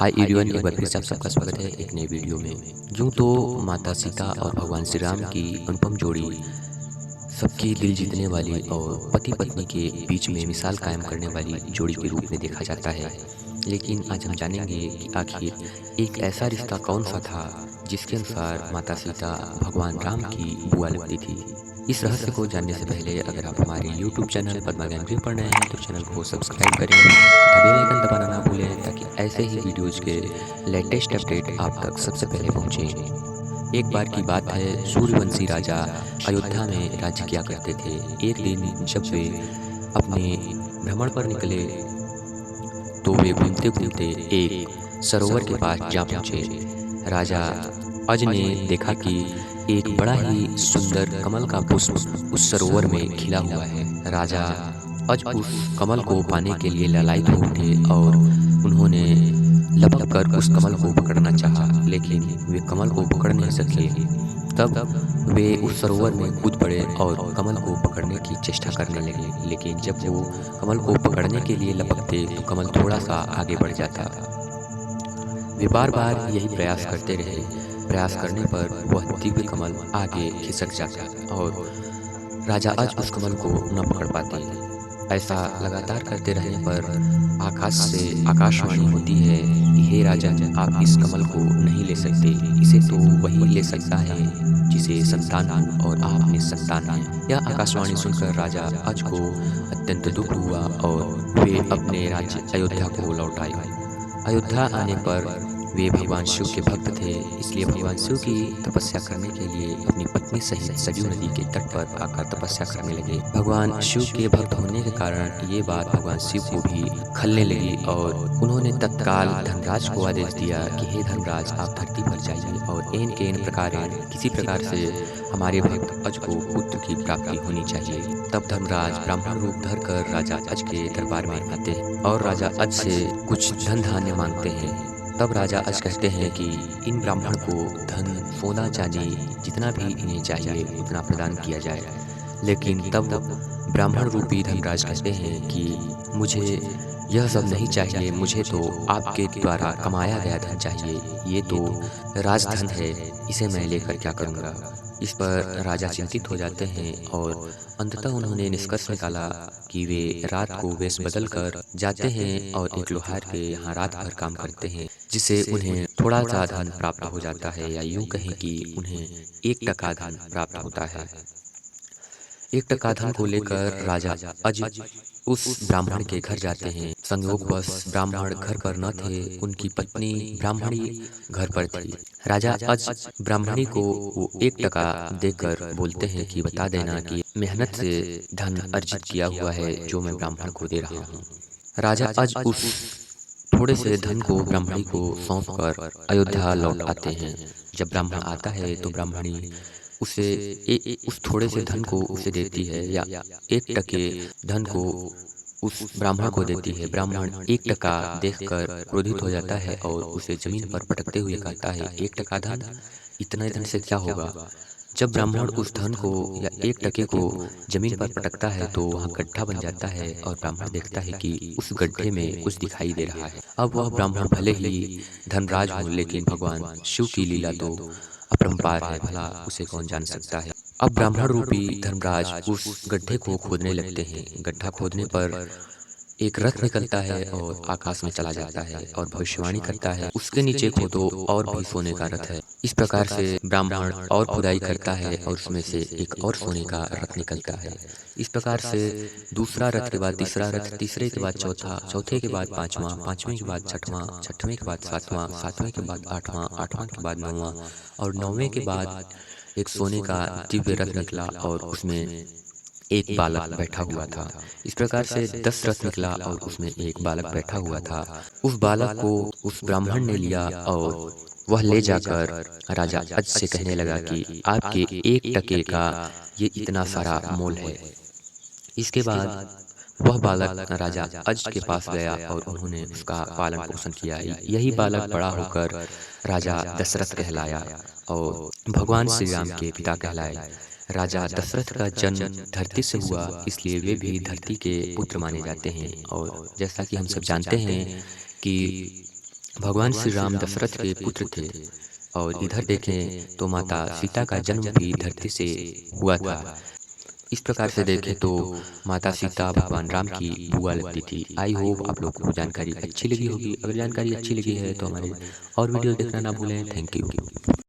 Hi everyone, एक बार फिर से आप सबका स्वागत है एक नई वीडियो में। यूँ तो माता सीता और भगवान श्री राम की अनुपम जोड़ी सबकी दिल जीतने वाली और पति पत्नी के बीच में मिसाल कायम करने वाली जोड़ी के रूप में देखा जाता है। लेकिन आज हम जानेंगे कि आखिर एक ऐसा रिश्ता कौन सा था जिसके अनुसार माता सीता भगवान राम की बुआ लगती थी। इस रहस्य को जानने से पहले अगर आप हमारे YouTube चैनल पद्मा ज्ञान पे पढ़ रहे हैं तो चैनल को सब्सक्राइब करें तथा बेल आइकन दबाना ना भूलें ताकि ऐसे ही वीडियोज़ के लेटेस्ट अपडेट आप तक सबसे पहले पहुँचें। एक बार की बात है, सूर्यवंशी राजा अयोध्या में राज्य किया करते थे। एक दिन जब वे अपने भ्रमण पर निकले तो वे घूमते घूमते एक सरोवर के पास जा पहुँचे। राजा अज ने देखा कि एक बड़ा ही सुंदर कमल का पुष्प उस सरोवर में खिला हुआ है। राजा अज उस कमल को पाने के लिए लालायित हो उठे और उन्होंने लपक कर उस कमल को पकड़ना चाहा, लेकिन वे कमल को पकड़ नहीं सके। तब वे उस सरोवर में कूद पड़े और कमल को पकड़ने की चेष्टा करने लगे, लेकिन जब वो कमल को पकड़ने के लिए लपकते तो कमल थोड़ा सा आगे बढ़ जाता। वे बार बार यही प्रयास करते रहे। प्रयास करने पर वह दिव्य कमल आगे खिसक जाता और राजा अज उस कमल को न पकड़ पाते। ऐसा लगातार करते रहने पर आकाश से आकाशवाणी होती है कि हे राजन, आप इस कमल को नहीं ले सकते। इसे तो वही ले सकता है जिसे संतान हो और आप निसंतान हैं। यह आकाशवाणी सुनकर राजा अज को अत्यंत दुख हुआ और वे अपने राज्य अयोध्या को लौट आए। अयोध्या आने पर वे भगवान शिव के भक्त थे, इसलिए भगवान शिव की तपस्या करने के लिए अपनी पत्नी सहित सरयू नदी के तट पर आकर तपस्या करने लगे। भगवान शिव के भक्त होने के कारण ये बात भगवान शिव को भी खलने लगी और उन्होंने तत्काल धर्मराज को आदेश दिया कि हे धर्मराज, आप धरती पर जाइए और एन केन प्रकारेण किसी प्रकार से हमारे भक्त अज को पुत्र की प्राप्ति होनी चाहिए। तब धर्मराज ब्राह्मण रूप धरकर राजा अज के दरबार में आते हैं और राजा अज से कुछ धन धान्य मांगते हैं। तब राजा अज कहते हैं कि इन ब्राह्मण को धन, सोना, चांदी जितना भी इन्हें चाहिए उतना प्रदान किया जाए। लेकिन तब ब्राह्मण रूपी धनराज कहते हैं कि मुझे यह सब नहीं चाहिए, मुझे तो आपके द्वारा कमाया गया धन चाहिए। ये तो राजधन है, इसे मैं लेकर क्या करूँगा। इस पर राजा चिंतित हो जाते हैं और अंततः उन्होंने निष्कर्ष निकाला कि वे रात को वेश बदल कर जाते हैं और एक लोहार के यहाँ रात भर काम करते हैं, जिससे उन्हें थोड़ा सा धन प्राप्त हो जाता है, या यूँ कहें कि उन्हें 1 टका धन प्राप्त होता है। 1 टका धन को लेकर राजा अज उस ब्राह्मण के घर जाते हैं। संयोगवश ब्राह्मण घर पर न थे, उनकी पत्नी ब्राह्मणी घर पर थी। राजा अज ब्राह्मणी को वो 1 टका देकर बोलते हैं कि बता देना कि मेहनत से धन अर्जित किया हुआ है जो मैं ब्राह्मण को दे रहा हूँ। राजा अज उस थोड़े से धन को ब्राह्मणी को सौंप कर अयोध्या लौट आते हैं। जब ब्राह्मण आता है तो ब्राह्मणी उसे उस थोड़े से धन को उसे देती है, या 1 टके धन को उस ब्राह्मण को देती है। ब्राह्मण 1 टका देखकर क्रोधित हो जाता है और उसे जमीन पर पटकते हुए कहता है, 1 टका धन, इतने धन से क्या होगा। जब ब्राह्मण उस धन को या 1 टके को जमीन पर पटकता है तो वहाँ गड्ढा बन जाता है और ब्राह्मण देखता है कि उस गड्ढे में कुछ दिखाई दे रहा है। अब वह ब्राह्मण भले ही धनराज हो, लेकिन भगवान शिव की लीला तो अपरंपार है, भला उसे कौन जान सकता है। अब ब्राह्मण रूपी धर्मराज उस गड्ढे को खोदने लगते हैं। गड्ढा खोदने पर एक रथ निकलता है और आकाश में चला जाता है और भविष्यवाणी करता है, उसके नीचे खोदो और भी सोने का रथ है। इस प्रकार से ब्राह्मण और खुदाई करता है और उसमें से एक और सोने का रथ निकलता है। इस प्रकार से दूसरा रथ के बाद तीसरा रथ, तीसरे के बाद चौथा, चौथे के बाद पांचवा, पांचवें के बाद छठवां, छठवें के बाद सातवां, सातवें के बाद आठवां, आठवां के बाद नौवां और नौवें के बाद एक सोने का दिव्य रथ निकला और उसमें एक बालक बैठा हुआ था। इस प्रकार से 10 रथ निकला और उसमें एक बालक बैठा हुआ था। उस बालक को उस ब्राह्मण ने लिया और वह ले जाकर राजा अज से कहने लगा कि आपके 1 टके का ये इतना सारा मोल है। इसके बाद वह बालक राजा अज के पास गया और उन्होंने उसका पालन पोषण किया। यही बालक बड़ा होकर राजा दशरथ कहलाया और भगवान श्री राम के पिता कहलाए। राजा दशरथ का जन्म धरती से हुआ, इसलिए वे भी धरती के पुत्र माने जाते हैं। और जैसा कि हम सब जानते हैं कि भगवान श्री राम दशरथ के पुत्र थे और इधर देखें तो माता सीता का जन्म भी धरती से हुआ था। इस प्रकार से देखें तो माता सीता भगवान राम की बुआ लगती थी। आई होप आप लोग को जानकारी अच्छी लगी होगी। अगर जानकारी अच्छी लगी है तो हमारे और वीडियो देखना ना भूलें। Thank you.